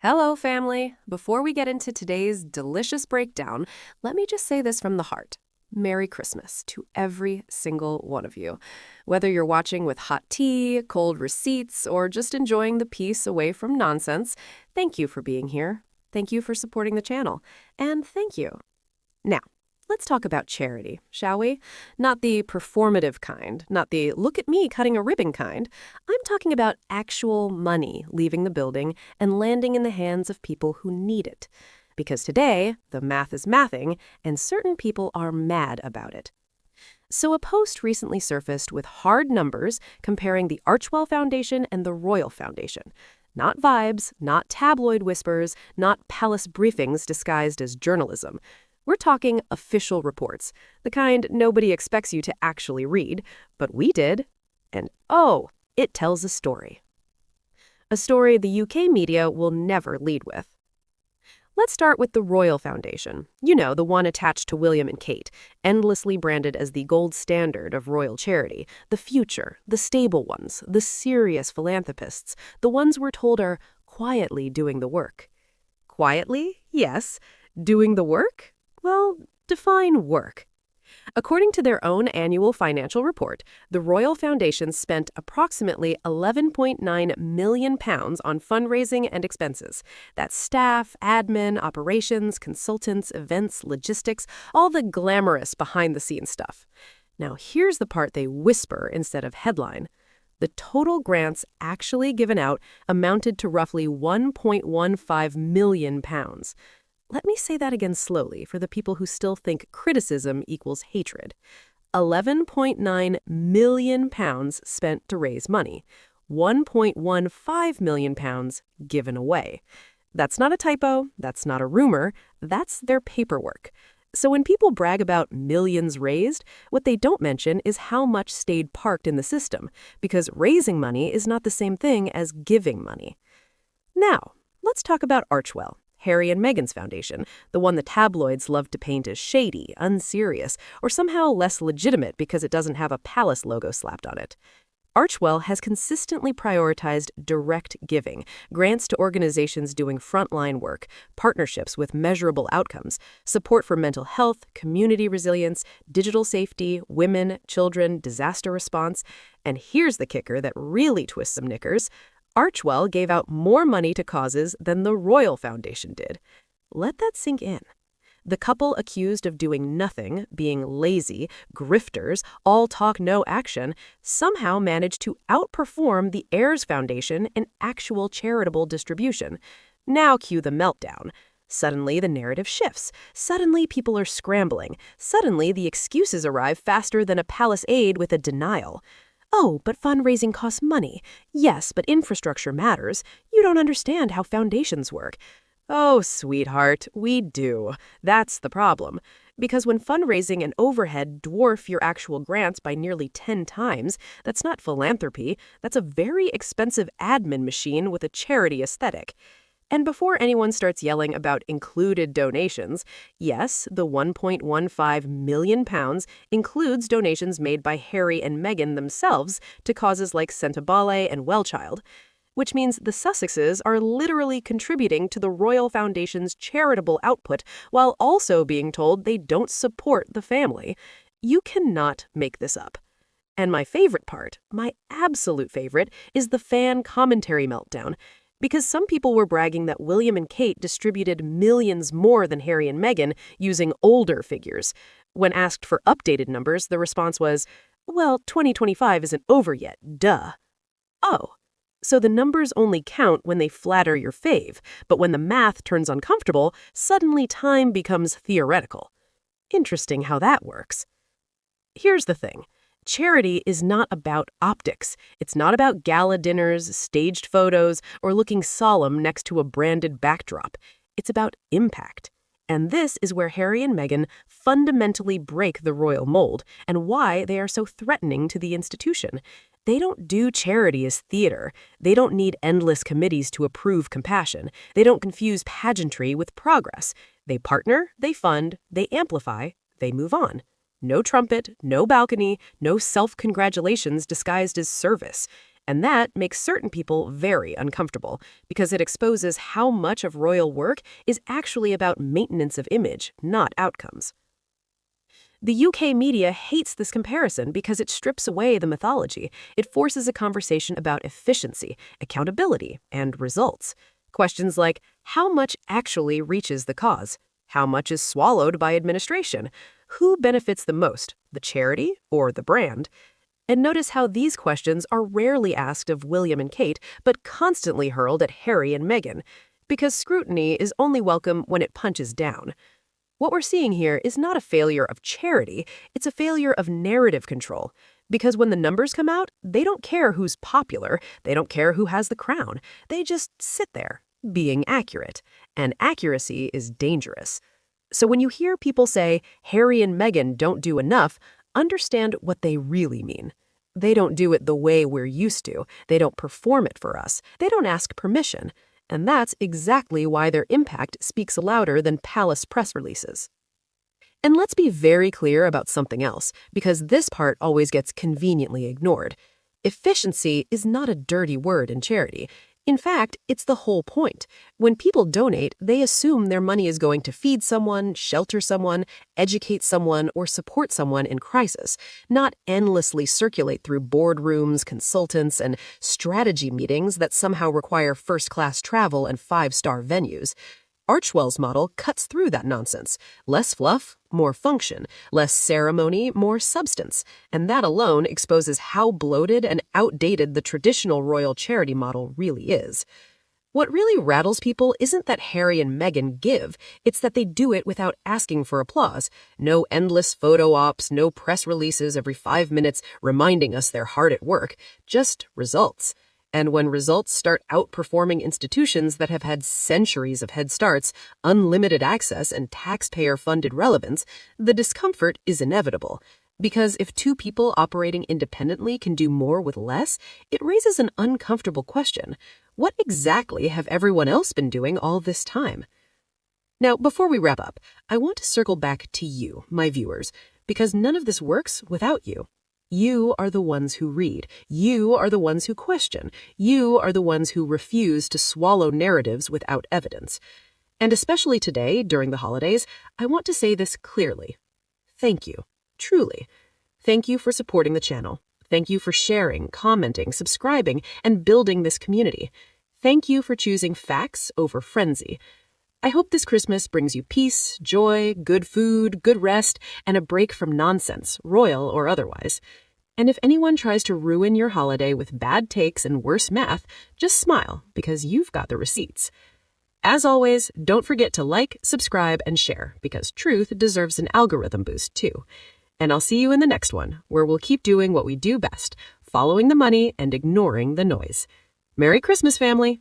Hello, family. Before we get into today's delicious breakdown, let me just say this from the heart. Merry Christmas to every single one of you. Whether you're watching with hot tea, cold receipts, or just enjoying the peace away from nonsense, thank you for being here. Thank you for supporting the channel. And thank you. Now, let's talk about charity, shall we? Not the performative kind, not the look at me cutting a ribbon kind. I'm talking about actual money leaving the building and landing in the hands of people who need it. Because today, the math is mathing, and certain people are mad about it. So a post recently surfaced with hard numbers comparing the Archwell Foundation and the Royal Foundation. Not vibes, not tabloid whispers, not palace briefings disguised as journalism. We're talking official reports, the kind nobody expects you to actually read, but we did. And oh, it tells a story. A story the UK media will never lead with. Let's start with the Royal Foundation. You know, the one attached to William and Kate, endlessly branded as the gold standard of royal charity, the future, the stable ones, the serious philanthropists, the ones we're told are quietly doing the work. Quietly, yes. Doing the work? Well, define work. According to their own annual financial report, the Royal Foundation spent approximately £11.9 million on fundraising and expenses. That's staff, admin, operations, consultants, events, logistics, all the glamorous behind-the-scenes stuff. Now, here's the part they whisper instead of headline. The total grants actually given out amounted to roughly £1.15 million. Let me say that again slowly for the people who still think criticism equals hatred. £11.9 million spent to raise money. £1.15 million given away. That's not a typo, that's not a rumor, that's their paperwork. So when people brag about millions raised, what they don't mention is how much stayed parked in the system, because raising money is not the same thing as giving money. Now, let's talk about Archwell, Harry and Meghan's foundation, the one the tabloids love to paint as shady, unserious, or somehow less legitimate because it doesn't have a palace logo slapped on it. Archwell has consistently prioritized direct giving, grants to organizations doing frontline work, partnerships with measurable outcomes, support for mental health, community resilience, digital safety, women, children, disaster response. And here's the kicker that really twists some knickers. Archwell gave out more money to causes than the Royal Foundation did. Let that sink in. The couple accused of doing nothing, being lazy, grifters, all talk, no action, somehow managed to outperform the Heirs Foundation in actual charitable distribution. Now cue the meltdown. Suddenly, the narrative shifts. Suddenly, people are scrambling. Suddenly, the excuses arrive faster than a palace aide with a denial. Oh, but fundraising costs money. Yes, but infrastructure matters. You don't understand how foundations work. Oh, sweetheart, we do. That's the problem. Because when fundraising and overhead dwarf your actual grants by nearly 10 times, that's not philanthropy. That's a very expensive admin machine with a charity aesthetic. And before anyone starts yelling about included donations, yes, the £1.15 million includes donations made by Harry and Meghan themselves to causes like Sentabale and Wellchild, which means the Sussexes are literally contributing to the Royal Foundation's charitable output while also being told they don't support the family. You cannot make this up. And my favorite part, my absolute favorite, is the fan commentary meltdown. Because some people were bragging that William and Kate distributed millions more than Harry and Meghan using older figures. When asked for updated numbers, the response was, well, 2025 isn't over yet, duh. Oh, so the numbers only count when they flatter your fave, but when the math turns uncomfortable, suddenly time becomes theoretical. Interesting how that works. Here's the thing. Charity is not about optics. It's not about gala dinners, staged photos, or looking solemn next to a branded backdrop. It's about impact. And this is where Harry and Meghan fundamentally break the royal mold and why they are so threatening to the institution. They don't do charity as theater. They don't need endless committees to approve compassion. They don't confuse pageantry with progress. They partner, they fund, they amplify, they move on. No trumpet, no balcony, no self-congratulations disguised as service. And that makes certain people very uncomfortable because it exposes how much of royal work is actually about maintenance of image, not outcomes. The UK media hates this comparison because it strips away the mythology. It forces a conversation about efficiency, accountability, and results. Questions like, how much actually reaches the cause? How much is swallowed by administration? Who benefits the most, the charity or the brand? And notice how these questions are rarely asked of William and Kate, but constantly hurled at Harry and Meghan, because scrutiny is only welcome when it punches down. What we're seeing here is not a failure of charity, it's a failure of narrative control. Because when the numbers come out, they don't care who's popular, they don't care who has the crown. They just sit there, being accurate. And accuracy is dangerous. So when you hear people say, Harry and Meghan don't do enough, understand what they really mean. They don't do it the way we're used to. They don't perform it for us. They don't ask permission. And that's exactly why their impact speaks louder than palace press releases. And let's be very clear about something else, because this part always gets conveniently ignored. Efficiency is not a dirty word in charity. In fact, it's the whole point. When people donate, they assume their money is going to feed someone, shelter someone, educate someone, or support someone in crisis, not endlessly circulate through boardrooms, consultants, and strategy meetings that somehow require first-class travel and five-star venues. Archwell's model cuts through that nonsense. Less fluff, more function. Less ceremony, more substance. And that alone exposes how bloated and outdated the traditional royal charity model really is. What really rattles people isn't that Harry and Meghan give, it's that they do it without asking for applause. No endless photo ops, no press releases every 5 minutes reminding us they're hard at work. Just results. And when results start outperforming institutions that have had centuries of head starts, unlimited access, and taxpayer-funded relevance, the discomfort is inevitable. Because if two people operating independently can do more with less, it raises an uncomfortable question. What exactly have everyone else been doing all this time? Now, before we wrap up, I want to circle back to you, my viewers, because none of this works without you. You are the ones who read. You are the ones who question. You are the ones who refuse to swallow narratives without evidence. And especially today, during the holidays, I want to say this clearly. Thank you. Truly. Thank you for supporting the channel. Thank you for sharing, commenting, subscribing, and building this community. Thank you for choosing facts over frenzy. I hope this Christmas brings you peace, joy, good food, good rest, and a break from nonsense, royal or otherwise. And if anyone tries to ruin your holiday with bad takes and worse math, just smile, because you've got the receipts. As always, don't forget to like, subscribe, and share, because truth deserves an algorithm boost too. And I'll see you in the next one, where we'll keep doing what we do best, following the money and ignoring the noise. Merry Christmas, family!